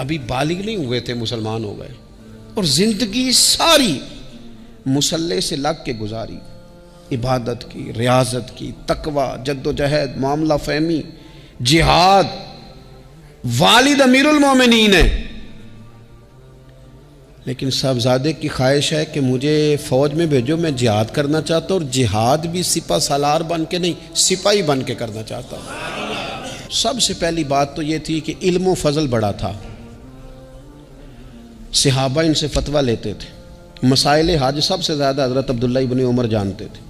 ابھی بالغ نہیں ہوئے تھے مسلمان ہو گئے، اور زندگی ساری مصلی سے لگ کے گزاری، عبادت کی، ریاضت کی، تقوی، جد و جہد، معاملہ فہمی، جہاد۔ والد امیر المومنین ہے، لیکن صاحبزادے کی خواہش ہے کہ مجھے فوج میں بھیجو، میں جہاد کرنا چاہتا ہوں، اور جہاد بھی سپہ سالار بن کے نہیں، سپاہی بن کے کرنا چاہتا ہوں۔ سب سے پہلی بات تو یہ تھی کہ علم و فضل بڑا تھا، صحابہ ان سے فتویٰ لیتے تھے، مسائل حج سب سے زیادہ حضرت عبداللہ ابن عمر جانتے تھے،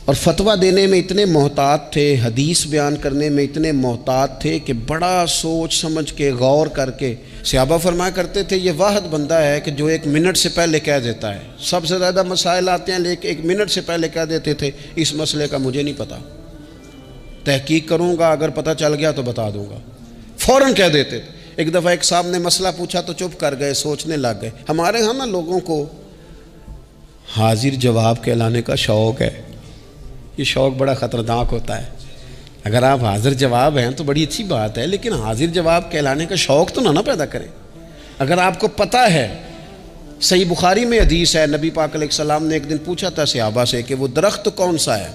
اور فتویٰ دینے میں اتنے محتاط تھے، حدیث بیان کرنے میں اتنے محتاط تھے کہ بڑا سوچ سمجھ کے غور کر کے۔ صحابہ فرمایا کرتے تھے یہ واحد بندہ ہے کہ جو 1 منٹ سے پہلے کہہ دیتا ہے، سب سے زیادہ مسائل آتے ہیں لیکن 1 منٹ سے پہلے کہہ دیتے تھے اس مسئلے کا مجھے نہیں پتہ، تحقیق کروں گا، اگر پتہ چل گیا تو بتا دوں گا، فوراً کہہ دیتے تھے۔ ایک دفعہ ایک صاحب نے مسئلہ پوچھا تو چپ کر گئے، سوچنے لگ گئے۔ ہمارے ہاں نا لوگوں کو حاضر جواب کہلانے کا شوق ہے، یہ شوق بڑا خطرناک ہوتا ہے۔ اگر آپ حاضر جواب ہیں تو بڑی اچھی بات ہے، لیکن حاضر جواب کہلانے کا شوق تو نہ پیدا کریں۔ اگر آپ کو پتہ ہے، صحیح بخاری میں حدیث ہے، نبی پاک علیہ السلام نے ایک دن پوچھا تھا صحابہ سے کہ وہ درخت کون سا ہے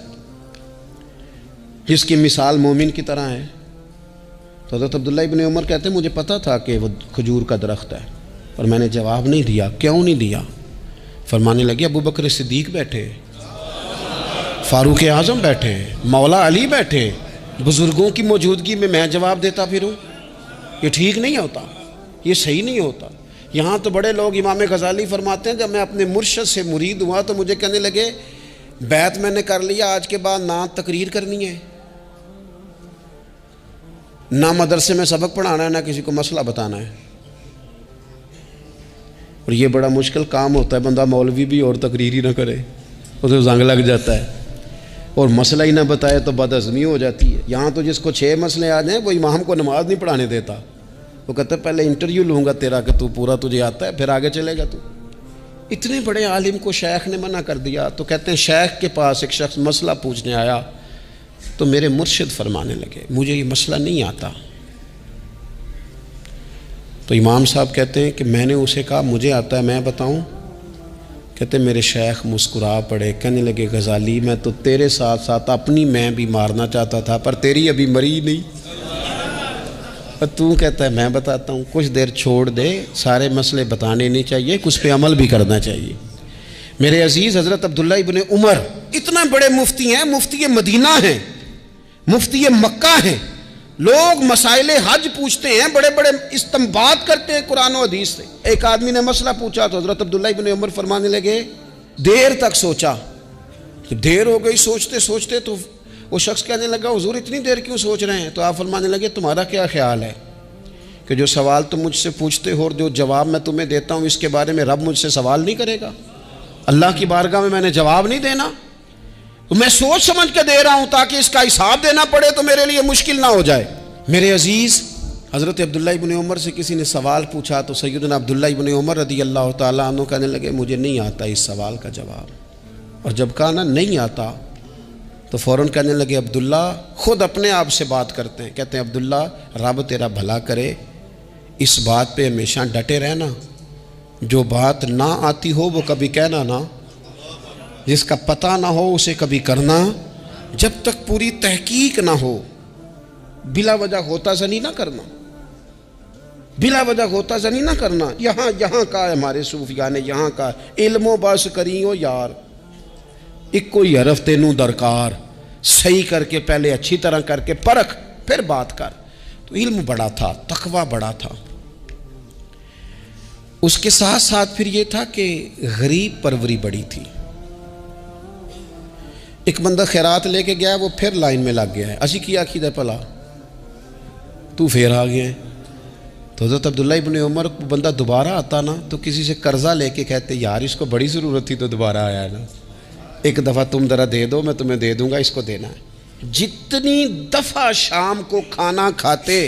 جس کی مثال مومن کی طرح ہے؟ تو حضرت عبداللہ ابن عمر کہتے ہیں مجھے پتہ تھا کہ وہ کھجور کا درخت ہے، اور میں نے جواب نہیں دیا۔ کیوں نہیں دیا؟ فرمانے لگے ابو بکر صدیق بیٹھے، فاروق اعظم بیٹھے، مولا علی بیٹھے، بزرگوں کی موجودگی میں جواب دیتا پھروں؟ یہ ٹھیک نہیں ہوتا، یہ صحیح نہیں ہوتا۔ یہاں تو بڑے لوگ، امام غزالی فرماتے ہیں جب میں اپنے مرشد سے مرید ہوا تو مجھے کہنے لگے بیعت میں نے کر لیا، آج کے بعد نہ تقریر کرنی ہے، نہ مدرسے میں سبق پڑھانا ہے، نہ کسی کو مسئلہ بتانا ہے۔ اور یہ بڑا مشکل کام ہوتا ہے، بندہ مولوی بھی اور تقریر ہی نہ کرے، اسے زنگ لگ جاتا ہے، اور مسئلہ ہی نہ بتائے تو بدعزمی ہو جاتی ہے۔ یہاں تو جس کو 6 مسئلے آ جائیں وہ امام کو نماز نہیں پڑھانے دیتا، وہ کہتا ہے پہلے انٹرویو لوں گا تیرا کہ تو پورا تجھے آتا ہے، پھر آگے چلے گا تو۔ اتنے بڑے عالم کو شیخ نے منع کر دیا، تو کہتے ہیں شیخ کے پاس ایک شخص مسئلہ پوچھنے آیا تو میرے مرشد فرمانے لگے مجھے یہ مسئلہ نہیں آتا۔ تو امام صاحب کہتے ہیں کہ میں نے اسے کہا مجھے آتا ہے، میں بتاؤں؟ کہتے ہیں میرے شیخ مسکرا پڑے، کہنے لگے غزالی میں تو تیرے ساتھ ساتھ اپنی میں بھی مارنا چاہتا تھا، پر تیری ابھی مری نہیں، اور تو کہتا ہے میں بتاتا ہوں۔ کچھ دیر چھوڑ دے، سارے مسئلے بتانے نہیں چاہیے، کچھ پہ عمل بھی کرنا چاہیے۔ میرے عزیز حضرت عبداللہ ابن عمر اتنا بڑے مفتی ہیں، مفتی مدینہ ہیں، مفتی مکہ ہیں، لوگ مسائل حج پوچھتے ہیں، بڑے بڑے استنباط کرتے ہیں قرآن و حدیث سے۔ ایک آدمی نے مسئلہ پوچھا تو حضرت عبداللہ ابن عمر فرمانے لگے دیر تک سوچا، دیر ہو گئی سوچتے سوچتے، تو وہ شخص کہنے لگا حضور اتنی دیر کیوں سوچ رہے ہیں؟ تو آپ فرمانے لگے تمہارا کیا خیال ہے کہ جو سوال تم مجھ سے پوچھتے ہو اور جو جواب میں تمہیں دیتا ہوں اس کے بارے میں رب مجھ سے سوال نہیں کرے گا؟ اللہ کی بارگاہ میں نے جواب نہیں دینا، میں سوچ سمجھ کے دے رہا ہوں تاکہ اس کا حساب دینا پڑے تو میرے لیے مشکل نہ ہو جائے۔ میرے عزیز حضرت عبداللہ ابن عمر سے کسی نے سوال پوچھا تو سیدنا عبداللہ ابن عمر رضی اللہ تعالیٰ عنہ کہنے لگے مجھے نہیں آتا اس سوال کا جواب، اور جب کہا نا نہیں آتا تو فوراً کہنے لگے عبداللہ خود اپنے آپ سے بات کرتے ہیں، کہتے ہیں عبداللہ رب تیرا بھلا کرے، اس بات پہ ہمیشہ ڈٹے رہنا، جو بات نہ آتی ہو وہ کبھی کہنا نہ، جس کا پتہ نہ ہو اسے کبھی کرنا، جب تک پوری تحقیق نہ ہو بلا وجہ ہوتا زنی نہ کرنا، بلا وجہ ہوتا زنی نہ کرنا۔ یہاں کا ہے ہمارے صوفیاء نے، یہاں کا علم و بس کریو یار، ایک کوئی حرف تینوں درکار، صحیح کر کے پہلے اچھی طرح کر کے پرکھ پھر بات کر۔ تو علم بڑا تھا، تقوی بڑا تھا۔ اس کے ساتھ ساتھ پھر یہ تھا کہ غریب پروری بڑی تھی۔ ایک بندہ خیرات لے کے گیا، وہ پھر لائن میں لگ گیا ہے، اسی کیا کی دے پلا تو پھر آ گیا ہے۔ تو حضرت عبداللہ ابن عمر کو بندہ دوبارہ آتا نا تو کسی سے قرضہ لے کے کہتے یار اس کو بڑی ضرورت تھی تو دوبارہ آیا ہے نا، ایک دفعہ تم ذرا دے دو میں تمہیں دے دوں گا، اس کو دینا ہے۔ جتنی دفعہ شام کو کھانا کھاتے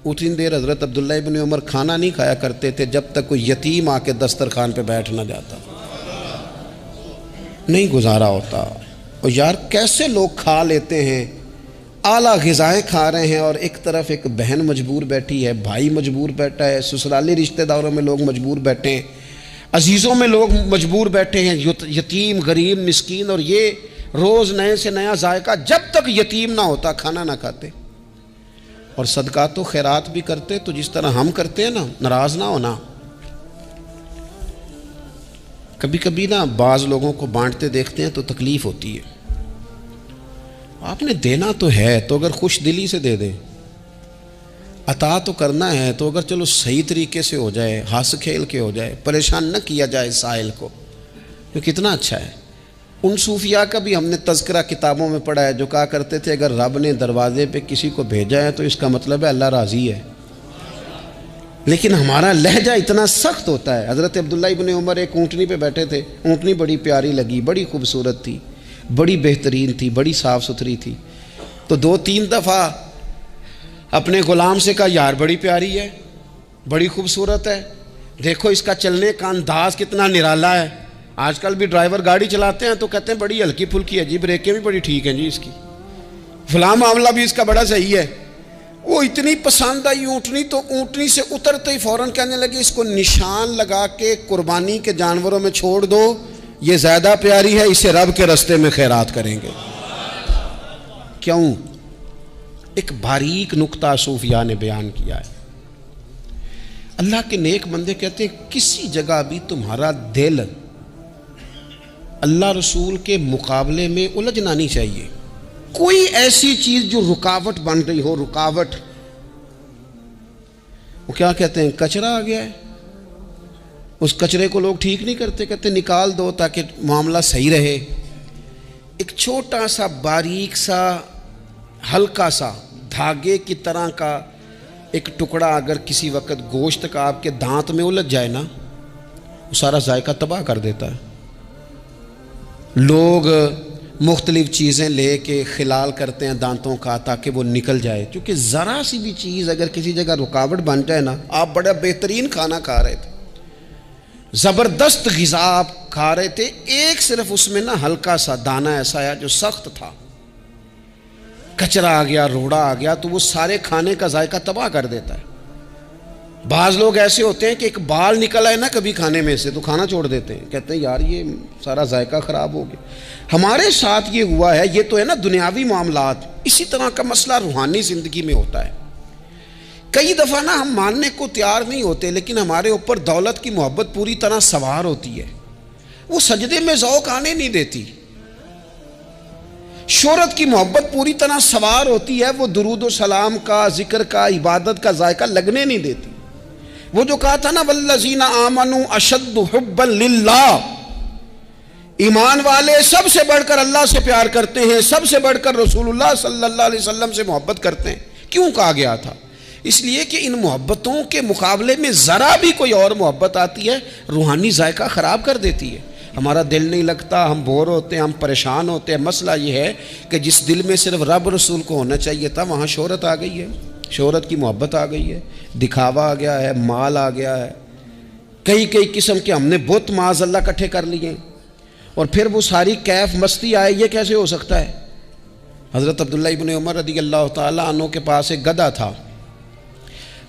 اتنی دیر حضرت عبداللہ ابن عمر کھانا نہیں کھایا کرتے تھے جب تک کوئی یتیم آ کے دسترخوان پہ بیٹھ نہ جاتا، نہیں گزارا ہوتا۔ اور یار کیسے لوگ کھا لیتے ہیں، اعلیٰ غذائیں کھا رہے ہیں، اور ایک طرف ایک بہن مجبور بیٹھی ہے، بھائی مجبور بیٹھا ہے، سسرالی رشتہ داروں میں لوگ مجبور بیٹھے ہیں، عزیزوں میں لوگ مجبور بیٹھے ہیں، یتیم غریب مسکین، اور یہ روز نئے سے نیا ذائقہ، جب تک یتیم نہ ہوتا کھانا نہ کھاتے، اور صدقات و خیرات بھی کرتے تو جس طرح ہم کرتے ہیں نا، ناراض نہ ہونا۔ کبھی کبھی نا بعض لوگوں کو بانٹتے دیکھتے ہیں تو تکلیف ہوتی ہے، آپ نے دینا تو ہے تو اگر خوش دلی سے دے دیں، عطا تو کرنا ہے تو اگر چلو صحیح طریقے سے ہو جائے، ہنس کھیل کے ہو جائے، پریشان نہ کیا جائے سائل کو، یہ کتنا اچھا ہے۔ ان صوفیاء کا بھی ہم نے تذکرہ کتابوں میں پڑھا ہے جو کہا کرتے تھے اگر رب نے دروازے پہ کسی کو بھیجا ہے تو اس کا مطلب ہے اللہ راضی ہے، لیکن ہمارا لہجہ اتنا سخت ہوتا ہے۔ حضرت عبداللہ ابن عمر ایک اونٹنی پہ بیٹھے تھے، اونٹنی بڑی پیاری لگی، بڑی خوبصورت تھی، بڑی بہترین تھی، بڑی صاف ستھری تھی، تو 2-3 دفعہ اپنے غلام سے کہا یار بڑی پیاری ہے، بڑی خوبصورت ہے، دیکھو اس کا چلنے کا انداز کتنا نرالا ہے۔ آج کل بھی ڈرائیور گاڑی چلاتے ہیں تو کہتے ہیں بڑی ہلکی پھلکی ہے جی، بریکیں بھی بڑی ٹھیک ہیں جی اس کی، فلاں معاملہ بھی اس کا بڑا صحیح ہے۔ وہ اتنی پسند آئی اونٹنی تو اونٹنی سے اترتے ہی فوراً کہنے لگے اس کو نشان لگا کے قربانی کے جانوروں میں چھوڑ دو، یہ زیادہ پیاری ہے، اسے رب کے رستے میں خیرات کریں گے۔ کیوں؟ ایک باریک نکتہ صوفیاء نے بیان کیا ہے۔ اللہ کے نیک بندے کہتے ہیں کسی جگہ بھی تمہارا دل اللہ رسول کے مقابلے میں الجھنا نہیں چاہیے۔ کوئی ایسی چیز جو رکاوٹ بن رہی ہو، رکاوٹ، وہ کیا کہتے ہیں کچرا آ گیا ہے، اس کچرے کو لوگ ٹھیک نہیں کرتے، کہتے نکال دو تاکہ معاملہ صحیح رہے۔ ایک چھوٹا سا باریک سا ہلکا سا دھاگے کی طرح کا ایک ٹکڑا اگر کسی وقت گوشت کا آپ کے دانت میں الجھ جائے نا، وہ سارا ذائقہ تباہ کر دیتا ہے۔ لوگ مختلف چیزیں لے کے خلال کرتے ہیں دانتوں کا تاکہ وہ نکل جائے، کیونکہ ذرا سی بھی چیز اگر کسی جگہ رکاوٹ بن جائے نا، آپ بڑا بہترین کھانا کھا رہے تھے، زبردست غذا آپ کھا رہے تھے، ایک صرف اس میں نا ہلکا سا دانہ ایسا ہے جو سخت تھا، کچرا آ گیا، روڑا آ گیا، تو وہ سارے کھانے کا ذائقہ تباہ کر دیتا ہے۔ بعض لوگ ایسے ہوتے ہیں کہ ایک بال نکل آئے نا کبھی کھانے میں سے تو کھانا چھوڑ دیتے ہیں، کہتے ہیں یار یہ سارا ذائقہ خراب ہو گیا۔ ہمارے ساتھ یہ ہوا ہے، یہ تو ہے نا دنیاوی معاملات، اسی طرح کا مسئلہ روحانی زندگی میں ہوتا ہے۔ کئی دفعہ نا ہم ماننے کو تیار نہیں ہوتے، لیکن ہمارے اوپر دولت کی محبت پوری طرح سوار ہوتی ہے، وہ سجدے میں ذوق آنے نہیں دیتی۔ شہرت کی محبت پوری طرح سوار ہوتی ہے، وہ درود و سلام کا، ذکر کا، عبادت کا ذائقہ لگنے نہیں دیتی۔ وہ جو کہا تھا نا والذین آمنوا اشد حبا للہ، ایمان والے سب سے بڑھ کر اللہ سے پیار کرتے ہیں، سب سے بڑھ کر رسول اللہ صلی اللہ علیہ وسلم سے محبت کرتے ہیں۔ کیوں کہا گیا تھا؟ اس لیے کہ ان محبتوں کے مقابلے میں ذرا بھی کوئی اور محبت آتی ہے روحانی ذائقہ خراب کر دیتی ہے، ہمارا دل نہیں لگتا، ہم بور ہوتے ہیں، ہم پریشان ہوتے ہیں۔ مسئلہ یہ ہے کہ جس دل میں صرف رب رسول کو ہونا چاہیے تھا وہاں شہرت آ گئی ہے، شہرت کی محبت آ گئی ہے، دکھاوا آ گیا ہے، مال آ گیا ہے، کئی قسم کے ہم نے بت معاذ اللہ اکٹھے کر لیے، اور پھر وہ ساری کیف مستی آئے۔ یہ کیسے ہو سکتا ہے؟ حضرت عبداللہ ابن عمر رضی اللہ تعالیٰ عنہ کے پاس ایک گدھا تھا،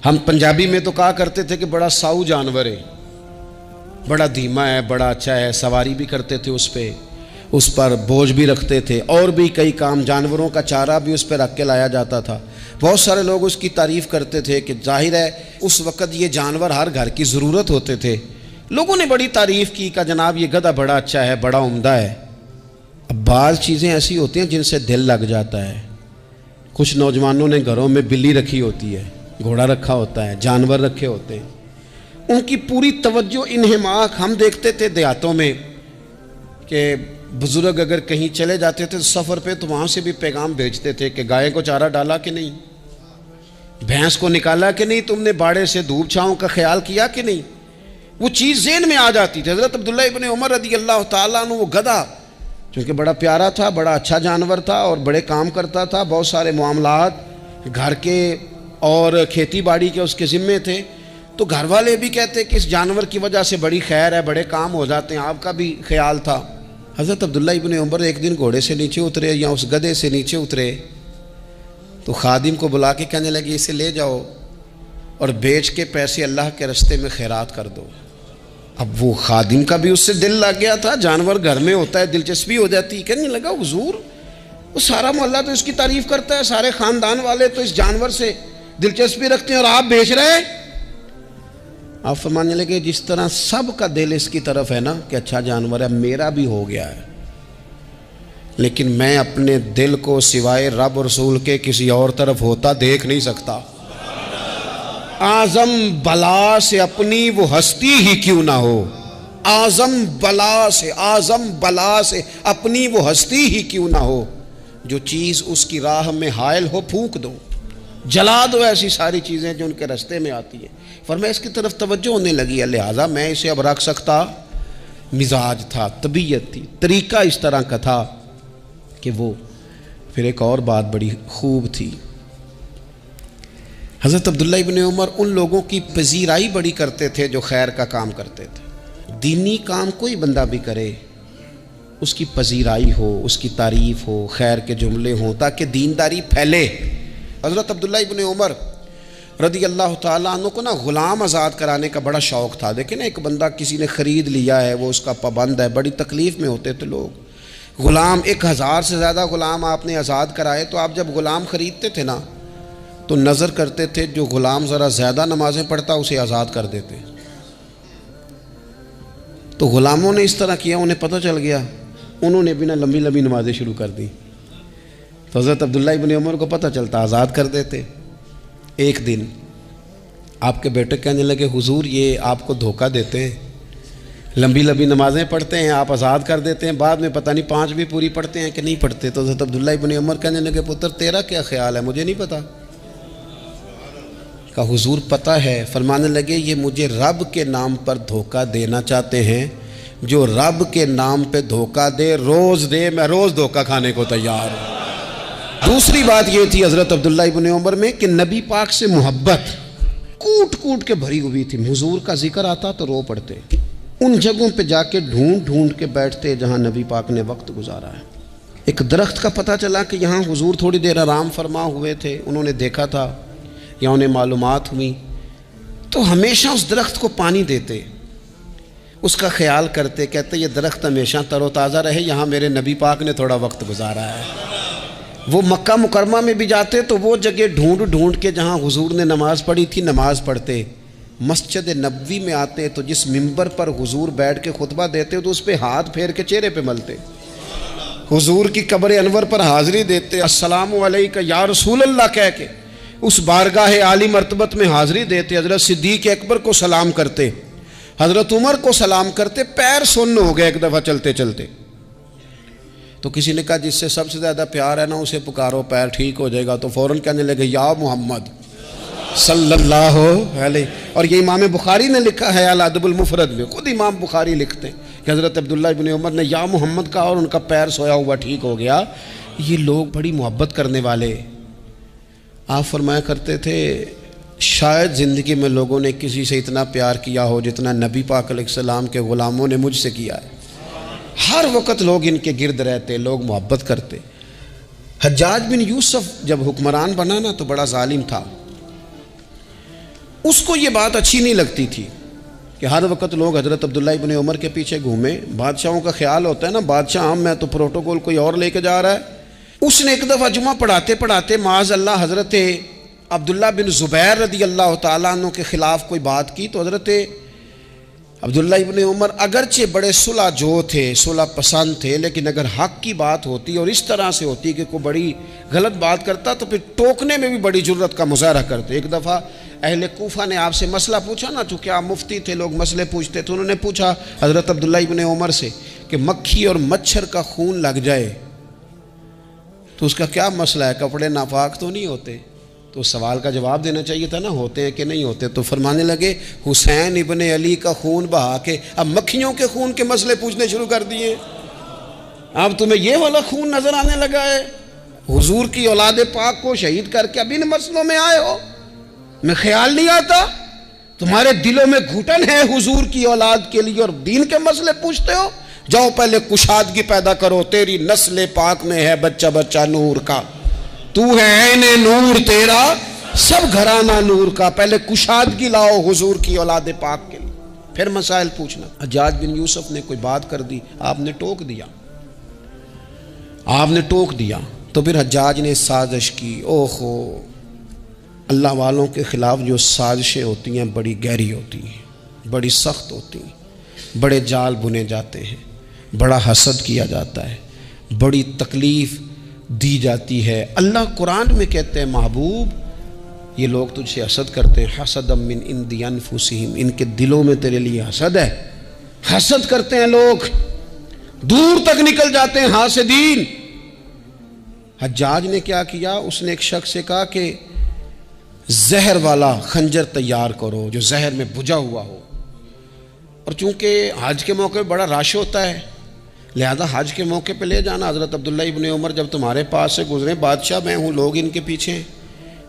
ہم پنجابی میں تو کہا کرتے تھے کہ بڑا ساؤ جانور ہے، بڑا دھیما ہے، بڑا اچھا ہے، سواری بھی کرتے تھے اس پہ، اس پر بوجھ بھی رکھتے تھے، اور بھی کئی کام، جانوروں کا چارہ بھی اس پہ رکھ کے لایا جاتا تھا۔ بہت سارے لوگ اس کی تعریف کرتے تھے کہ ظاہر ہے اس وقت یہ جانور ہر گھر کی ضرورت ہوتے تھے، لوگوں نے بڑی تعریف کی کہ جناب یہ گدھا بڑا اچھا ہے، بڑا عمدہ ہے۔ اب بعض چیزیں ایسی ہوتی ہیں جن سے دل لگ جاتا ہے۔ کچھ نوجوانوں نے گھروں میں بلی رکھی ہوتی ہے، گھوڑا رکھا ہوتا ہے، جانور رکھے ہوتے ہیں، ان کی پوری توجہ انہماک۔ ہم دیکھتے تھے دیہاتوں میں کہ بزرگ اگر کہیں چلے جاتے تھے سفر پہ تو وہاں سے بھی پیغام بھیجتے تھے کہ گائے کو چارہ ڈالا کہ نہیں، بھینس کو نکالا کہ نہیں، تم نے باڑے سے دھوپ چھاؤں کا خیال کیا کہ نہیں، وہ چیز ذہن میں آ جاتی تھی۔ حضرت عبداللہ ابن عمر رضی اللہ تعالیٰ عنہ وہ گدھا چونکہ بڑا پیارا تھا، بڑا اچھا جانور تھا اور بڑے کام کرتا تھا، بہت سارے معاملات گھر کے اور کھیتی باڑی کے اس کے ذمے تھے، تو گھر والے بھی کہتے کہ اس جانور کی وجہ سے بڑی خیر ہے، بڑے کام ہو جاتے ہیں، آپ کا بھی خیال تھا۔ حضرت عبداللہ ابن عمر ایک دن گھوڑے سے نیچے اترے یا اس گدھے سے نیچے اترے تو خادم کو بلا کے کہنے لگے اسے لے جاؤ اور بیچ کے پیسے اللہ کے راستے میں خیرات کر دو۔ اب وہ خادم کا بھی اس سے دل لگ گیا تھا، جانور گھر میں ہوتا ہے دلچسپی ہو جاتی، کہنے لگا حضور وہ سارا محلہ تو اس کی تعریف کرتا ہے، سارے خاندان والے تو اس جانور سے دلچسپی رکھتے ہیں اور آپ بیچ رہے ہیں۔ آپ فرمانے لگے جس طرح سب کا دل اس کی طرف ہے نا کہ اچھا جانور ہے، میرا بھی ہو گیا ہے، لیکن میں اپنے دل کو سوائے رب اور رسول کے کسی اور طرف ہوتا دیکھ نہیں سکتا۔ اعظم بلا سے اپنی وہ ہستی ہی کیوں نہ ہو، اعظم بلا سے اپنی وہ ہستی ہی کیوں نہ ہو، جو چیز اس کی راہ میں حائل ہو پھونک دو، جلا دو ایسی ساری چیزیں جو ان کے راستے میں آتی ہیں۔ فرمایا اس کی طرف توجہ ہونے لگی ہے، لہٰذا میں اسے اب رکھ سکتا۔ مزاج تھا، طبیعت تھی، طریقہ اس طرح کا تھا کہ وہ۔ پھر ایک اور بات بڑی خوب تھی، حضرت عبداللہ ابن عمر ان لوگوں کی پذیرائی بڑی کرتے تھے جو خیر کا کام کرتے تھے۔ دینی کام کوئی بندہ بھی کرے اس کی پذیرائی ہو، اس کی تعریف ہو، خیر کے جملے ہوں تاکہ دینداری پھیلے۔ حضرت عبداللہ ابن عمر رضی اللہ تعالیٰ عنہ کو نا غلام آزاد کرانے کا بڑا شوق تھا۔ دیکھیں نا ایک بندہ کسی نے خرید لیا ہے، وہ اس کا پابند ہے، بڑی تکلیف میں ہوتے تھے لوگ۔ غلام 1000 سے زیادہ غلام آپ نے آزاد کرائے، تو آپ جب غلام خریدتے تھے نا تو نظر کرتے تھے جو غلام ذرا زیادہ نمازیں پڑھتا اسے آزاد کر دیتے۔ تو غلاموں نے اس طرح کیا، انہیں پتہ چل گیا، انہوں نے بھی نا لمبی لمبی نمازیں شروع کر دی۔ تو حضرت عبداللہ ابن عمر کو پتہ چلتا، آزاد کر دیتے۔ ایک دن آپ کے بیٹے کہنے لگے حضور یہ آپ کو دھوکہ دیتے ہیں، لمبی لمبی نمازیں پڑھتے ہیں، آپ آزاد کر دیتے ہیں، بعد میں پتہ نہیں 5 بھی پوری پڑھتے ہیں کہ نہیں پڑھتے۔ تو حضرت عبداللہ ابن عمر کہنے لگے پتر تیرا کیا خیال ہے، مجھے نہیں پتہ۔ کہا حضور پتہ ہے۔ فرمانے لگے یہ مجھے رب کے نام پر دھوکہ دینا چاہتے ہیں، جو رب کے نام پہ دھوکہ دے روز دے، میں روز دھوکہ کھانے کو تیار ہوں۔ دوسری بات یہ تھی حضرت عبداللہ ابن عمر میں کہ نبی پاک سے محبت کوٹ کوٹ کے بھری ہوئی تھی۔ حضور کا ذکر آتا تو رو پڑتے، ان جگہوں پہ جا کے ڈھونڈ ڈھونڈ کے بیٹھتے جہاں نبی پاک نے وقت گزارا ہے۔ ایک درخت کا پتہ چلا کہ یہاں حضور تھوڑی دیر آرام فرما ہوئے تھے، انہوں نے دیکھا تھا یا انہیں معلومات ہوئی، تو ہمیشہ اس درخت کو پانی دیتے، اس کا خیال کرتے، کہتے یہ درخت ہمیشہ تر و تازہ رہے، یہاں میرے نبی پاک نے تھوڑا وقت گزارا ہے۔ وہ مکہ مکرمہ میں بھی جاتے تو وہ جگہ ڈھونڈ ڈھونڈ کے جہاں حضور نے نماز پڑھی تھی نماز پڑھتے۔ مسجد نبوی میں آتے تو جس ممبر پر حضور بیٹھ کے خطبہ دیتے تو اس پہ ہاتھ پھیر کے چہرے پہ ملتے، حضور کی قبر انور پر حاضری دیتے، السلام علیکہ یا رسول اللہ کہہ کے اس بارگاہ عالی مرتبت میں حاضری دیتے، حضرت صدیق اکبر کو سلام کرتے، حضرت عمر کو سلام کرتے، پیر سن ہو گئے ایک دفعہ چلتے چلتے۔ تو کسی نے کہا جس سے سب سے زیادہ پیار ہے نا اسے پکارو پیر ٹھیک ہو جائے گا، تو فوراً کہنے لگے یا محمد صلی اللہ علیہ۔ اور یہ امام بخاری نے لکھا ہے الادب المفرد میں، خود امام بخاری لکھتے ہیں کہ حضرت عبداللہ ابن عمر نے یا محمد کہا اور ان کا پیر سویا ہوا ٹھیک ہو گیا۔ یہ لوگ بڑی محبت کرنے والے۔ آپ فرمایا کرتے تھے شاید زندگی میں لوگوں نے کسی سے اتنا پیار کیا ہو جتنا نبی پاک علیہ السلام کے غلاموں نے مجھ سے کیا ہے۔ ہر وقت لوگ ان کے گرد رہتے، لوگ محبت کرتے۔ حجاج بن یوسف جب حکمران بنا نا تو بڑا ظالم تھا، اس کو یہ بات اچھی نہیں لگتی تھی کہ ہر وقت لوگ حضرت عبداللہ ابن عمر کے پیچھے گھومیں۔ بادشاہوں کا خیال ہوتا ہے نا بادشاہ ہم میں تو پروٹوکول کوئی اور لے کے جا رہا ہے۔ اس نے ایک دفعہ جمعہ پڑھاتے پڑھاتے معاذ اللہ حضرت عبداللہ بن زبیر رضی اللہ تعالیٰ عنہ کے خلاف کوئی بات کی، تو حضرت عبداللہ ابن عمر اگرچہ بڑے صلح جو تھے، صلح پسند تھے، لیکن اگر حق کی بات ہوتی اور اس طرح سے ہوتی کہ کوئی بڑی غلط بات کرتا تو پھر ٹوکنے میں بھی بڑی جرت کا مظاہرہ کرتے۔ ایک دفعہ اہل کوفہ نے آپ سے مسئلہ پوچھا نا، چونکہ آپ مفتی تھے، لوگ مسئلے پوچھتے تھے، انہوں نے پوچھا حضرت عبداللہ ابن عمر سے کہ مکھی اور مچھر کا خون لگ جائے تو اس کا کیا مسئلہ ہے، کپڑے ناپاک تو نہیں ہوتے؟ تو اس سوال کا جواب دینا چاہیے تھا نا، ہوتے ہیں کہ نہیں ہوتے؟ تو فرمانے لگے حسین ابن علی کا خون بہا کے اب مکھیوں کے خون کے مسئلے پوچھنے شروع کر دیے، اب تمہیں یہ والا خون نظر آنے لگا ہے؟ حضور کی اولاد پاک کو شہید کر کے اب ان مسئلوں میں آئے ہو؟ میں خیال نہیں آتا تمہارے دلوں میں گھٹن ہے حضور کی اولاد کے لیے اور دین کے مسئلے پوچھتے ہو؟ جاؤ پہلے کشادگی پیدا کرو، تیری نسل پاک میں ہے بچہ بچہ نور کا، تو ہے عین نور تیرا سب گھرانہ نور کا. پہلے کشادگی لاؤ حضور کی اولاد پاک کے لیے، پھر مسائل پوچھنا. حجاج بن یوسف نے کوئی بات کر دی، آپ نے ٹوک دیا، آپ نے ٹوک دیا. تو پھر حجاج نے سازش کی. اوہو، اللہ والوں کے خلاف جو سازشیں ہوتی ہیں بڑی گہری ہوتی ہیں، بڑی سخت ہوتی ہیں، بڑے جال بنے جاتے ہیں، بڑا حسد کیا جاتا ہے، بڑی تکلیف دی جاتی ہے. اللہ قرآن میں کہتے ہیں محبوب یہ لوگ تجھ سے حسد کرتے ہیں، حسد من عند انفسہم، ان کے دلوں میں تیرے لیے حسد ہے. حسد کرتے ہیں لوگ، دور تک نکل جاتے ہیں حاسدین. حجاج نے کیا کیا؟ اس نے ایک شخص سے کہا کہ زہر والا خنجر تیار کرو جو زہر میں بجھا ہوا ہو. اور چونکہ حج کے موقع پہ بڑا رش ہوتا ہے لہذا حج کے موقع پہ لے جانا. حضرت عبداللہ ابن عمر جب تمہارے پاس سے گزریں، بادشاہ میں ہوں، لوگ ان کے پیچھے ہیں،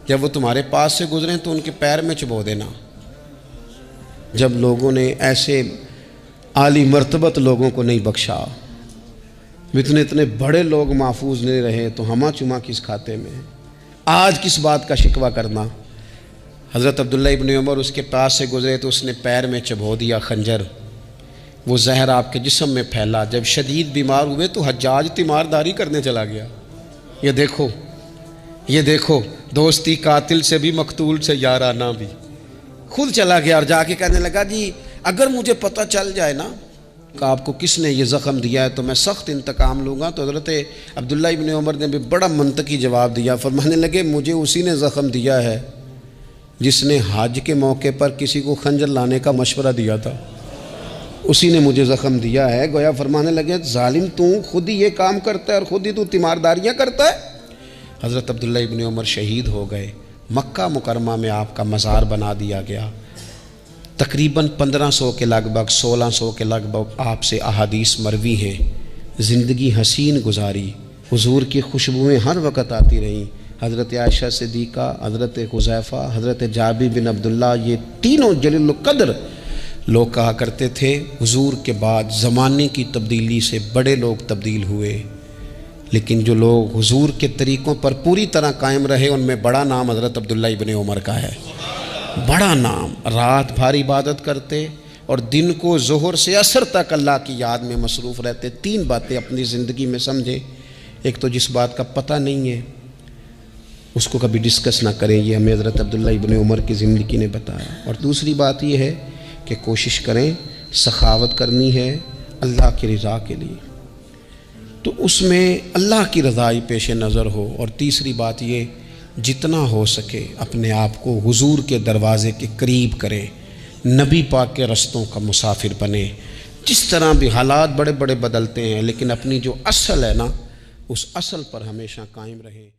جب وہ تمہارے پاس سے گزریں تو ان کے پیر میں چبو دینا. جب لوگوں نے ایسے عالی مرتبت لوگوں کو نہیں بخشا، اتنے بڑے لوگ محفوظ نہیں رہے، تو ہمہ چما کس کھاتے میں؟ آج کس بات کا شکوہ کرنا؟ حضرت عبداللہ ابن عمر اس کے پاس سے گزرے تو اس نے پیر میں چبو دیا خنجر. وہ زہر آپ کے جسم میں پھیلا. جب شدید بیمار ہوئے تو حجاج تیمارداری کرنے چلا گیا. یہ دیکھو، یہ دیکھو، دوستی قاتل سے بھی مقتول سے یارانہ بھی. خود چلا گیا اور جا کے کہنے لگا جی اگر مجھے پتہ چل جائے نا کہ آپ کو کس نے یہ زخم دیا ہے تو میں سخت انتقام لوں گا. تو حضرت عبداللہ ابن عمر نے بھی بڑا منطقی جواب دیا. فرمانے لگے مجھے اسی نے زخم دیا ہے جس نے حج کے موقع پر کسی کو خنجر لانے کا مشورہ دیا تھا، اسی نے مجھے زخم دیا ہے. گویا فرمانے لگے ظالم تو خود ہی یہ کام کرتا ہے اور خود ہی تو تیمارداریاں کرتا ہے. حضرت عبداللہ ابن عمر شہید ہو گئے. مکہ مکرمہ میں آپ کا مزار بنا دیا گیا. تقریباً 1500 کے لگ بھگ 1600 کے لگ بھگ آپ سے احادیث مروی ہیں. زندگی حسین گزاری، حضور کی خوشبوئیں ہر وقت آتی رہیں. حضرت عائشہ صدیقہ، حضرت حذیفہ، حضرت جابر بن عبداللہ، یہ تینوں جلیل القدر لوگ کہا کرتے تھے حضور کے بعد زمانے کی تبدیلی سے بڑے لوگ تبدیل ہوئے، لیکن جو لوگ حضور کے طریقوں پر پوری طرح قائم رہے ان میں بڑا نام حضرت عبداللہ ابن عمر کا ہے. بڑا نام. رات بھر عبادت کرتے اور دن کو ظہر سے عصر تک اللہ کی یاد میں مصروف رہتے. 3 باتیں اپنی زندگی میں سمجھیں. ایک تو جس بات کا پتہ نہیں ہے اس کو کبھی ڈسکس نہ کریں، یہ ہمیں حضرت عبداللہ ابن عمر کی زندگی نے بتایا. اور دوسری بات یہ ہے کہ کوشش کریں، سخاوت کرنی ہے اللہ کی رضا کے لیے، تو اس میں اللہ کی رضا ہی پیش نظر ہو. اور تیسری بات یہ جتنا ہو سکے اپنے آپ کو حضور کے دروازے کے قریب کریں، نبی پاک کے رستوں کا مسافر بنیں. جس طرح بھی حالات بڑے بڑے بدلتے ہیں لیکن اپنی جو اصل ہے نا اس اصل پر ہمیشہ قائم رہیں.